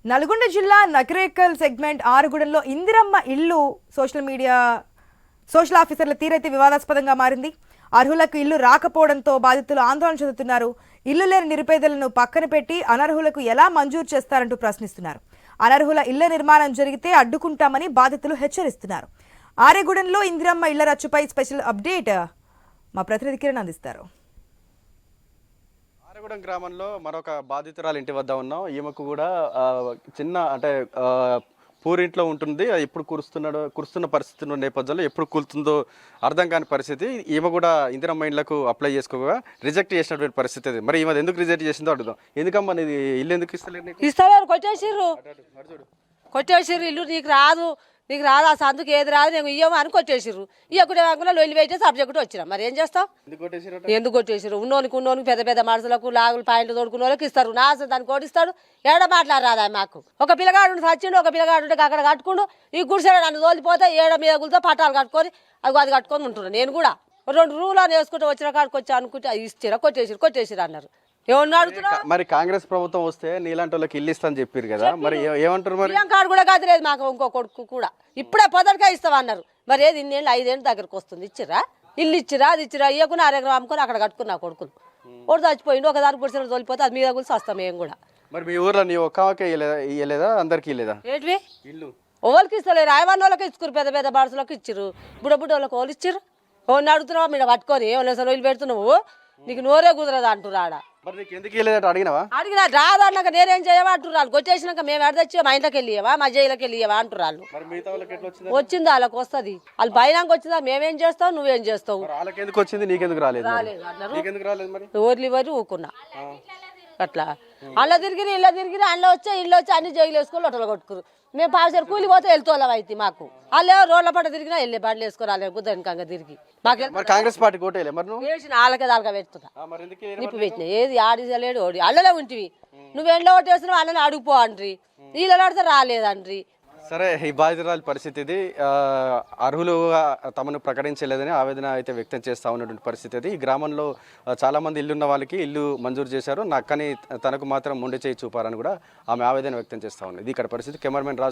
నల్గొండ జిల్లా నకరేకల్ సెగ్మెంట్ ఆరుగుడంలో ఇందిరమ్మ ఇల్లు సోషల్ ఆఫీసర్ల తీరైతే వివాదాస్పదంగా మారింది. అర్హులకు ఇల్లు రాకపోవడంతో బాధితులు ఆందోళన చెందుతున్నారు. ఇల్లు లేని నిరుపేదలను పక్కన పెట్టి అనర్హులకు ఎలా మంజూరు చేస్తారంటూ ప్రశ్నిస్తున్నారు. అనర్హుల ఇళ్ల నిర్మాణం జరిగితే అడ్డుకుంటామని బాధితులు హెచ్చరిస్తున్నారు. ఆరేగూడెంలో ఇందిరమ్మ ఇళ్ల రచ్చుపై స్పెషల్ అప్డేట్ మా ప్రతినిధి కిరణ్ అందిస్తారు. ఆరగూడెం గ్రామంలో మరొక బాధితురాలు ఇంటి వద్ద ఉన్నాం. ఈమెకు కూడా చిన్న పూరింట్లో ఉంటుంది. ఎప్పుడు కురుస్తున్న పరిస్థితి ఉన్న నేపథ్యంలో ఎప్పుడు కూలుతుందో అర్థం కాని పరిస్థితి. ఈమె కూడా ఇందిరమ్మ ఇళ్లకు అప్లై చేసుకోగా రిజెక్ట్ చేసినటువంటి పరిస్థితి అది. మరి ఈమె ఎందుకు రిజెక్ట్ చేసిందో అడుగుదాం. ఎందుకమ్మా నీది ఇల్లు ఎందుకు ఇస్తలేరు? కొట్టేసిర్రు ఇల్లు నీకు రాదు ఆ సందుకు ఏది రాదు నేను ఇయ్యము అని కొట్టేసిర్రు. ఇయ్యకునే వాకుండా లొల్లి పెట్టి సబ్జెక్ట్ వచ్చినా మరి ఏం చేస్తాం? ఎందుకు కొట్టేసిర్రు? ఉన్నోనికి పెద్ద పెద్ద మనుషులకు లాగులు పాయింట్లు తోడుకున్న వాళ్ళకి ఇస్తారు. నా దాన్ని కోటిస్తాడు. ఏడ మాట్లాడరాదా మాకు? ఒక పిల్లగాడు చచ్చిండు, ఒక పిల్లగాడు ఉంటే అక్కడ కట్టుకుండు. ఈ గుడిసె నన్ను తోలిపోతే ఏడ మీద గురితో పట్టాలు కట్టుకొని అది కట్టుకొని ఉంటున్నాను. నేను కూడా 2 రూలు అని వేసుకుంటే వచ్చిన కాడికి వచ్చి అనుకుంటే ఇచ్చిరా కొట్టేసిరు అన్నారు. మరి కాంగ్రెస్ ప్రభుత్వం వస్తే నీలాంటి వాళ్ళకి ఇల్లు ఇస్తా అని చెప్పారు కదా, మరి ఏమంటారు? మరి కాడు కూడా కాదులేదు మాకు. ఇంకో కొడుకు కూడా ఇప్పుడే పొదటిగా ఇస్తామన్నారు. మరి ఏది 5 ఏళ్ళు దగ్గరకు వస్తుంది. ఇచ్చిరా ఇల్లు ఇచ్చిరా అది ఇచ్చిరా ఇయ్యకుని 6 ఎకరం అమ్ముకొని అక్కడ కట్టుకున్నా కొడుకులు. ఒకటి చచ్చిపోయిండు, ఒకదాని గుడిసెలు తోలిపోతే అది మీద గురించి వస్తాం మేము కూడా. మరి మీ ఊర్లో నీ ఒక్కకే ఇయ్యలేదా? అందరికి ఇయ్యలేదా ఏంటివి? ఇల్లు ఓళ్ళకి ఇస్తలేరు. ఆయవాన్ వాళ్ళకి ఇచ్చుకురు, పెద్ద పెద్ద బాడుసులకు ఇచ్చిర్రు. బుడ్డ వాళ్ళకి వాళ్ళు ఇచ్చిర్రు. ఓన్ని అడుగుతున్నావా మీరు పట్టుకొని వీళ్ళు పెడుతున్నావు నీకు నోరే కుదరదు అంటున్నాడా? మరి నీకు ఎందుకు ఇయ్యలేదట అడిగినా రాదన్నాక నేనేం చేయవా అంటున్నారు. కొట్టేసినాక మేము ఎడదచ్చి మా ఇంట్లోకి వెళ్ళియవా మా జైలుకి వెళ్ళియవా అంటున్నారు. వచ్చింది వాళ్ళకి వస్తుంది. వాళ్ళు బయనానికి వచ్చిందా మేమేం చేస్తావు నువ్వేం చేస్తావు? నీకెందుకు రాలేదు? ఓర్లి వరి ఊకున్నా అట్లా. అల్ల తిరిగి ఇళ్ళ తిరిగి అందులో వచ్చి అన్ని జైలు వేసుకొని లొట్టలు కొట్టుకురు. మేము పావుసారి కూలిపోతే వెళ్తోళ్ళం అయితే మాకు వాళ్ళు రోడ్ల పట్ట తిరిగినా వెళ్ళే బండ్లు వేసుకొని వాళ్ళే గుద్దనికంగా తిరిగి మాకు కాంగ్రెస్ పార్టీ వేసిన వాళ్ళకే దాకా పెడుతున్నా. నిప్పు పెట్టినా ఏది ఆడిలేడు ఓడి అల్లలే ఉంటివి. నువ్వు ఎండలో ఓటేసినావు అన్నని అడుగుపో అండ్రి. నీళ్ళు ఆడితే రాలేదండ్రి. సరే, ఈ బాధితురాలి పరిస్థితి ఇది. అర్హులుగా తమను ప్రకటించలేదని ఆవేదన అయితే వ్యక్తం చేస్తూ ఉన్నటువంటి పరిస్థితి అది. ఈ గ్రామంలో చాలామంది ఇల్లున్న వాళ్ళకి ఇల్లు మంజూరు చేశారు, కానీ తనకు మాత్రం మొండి చేయి చూపారని కూడా ఆమె ఆవేదన వ్యక్తం చేస్తూ ఉంది. ఇది ఇక్కడ పరిస్థితి. కెమెరామెన్ రాజ్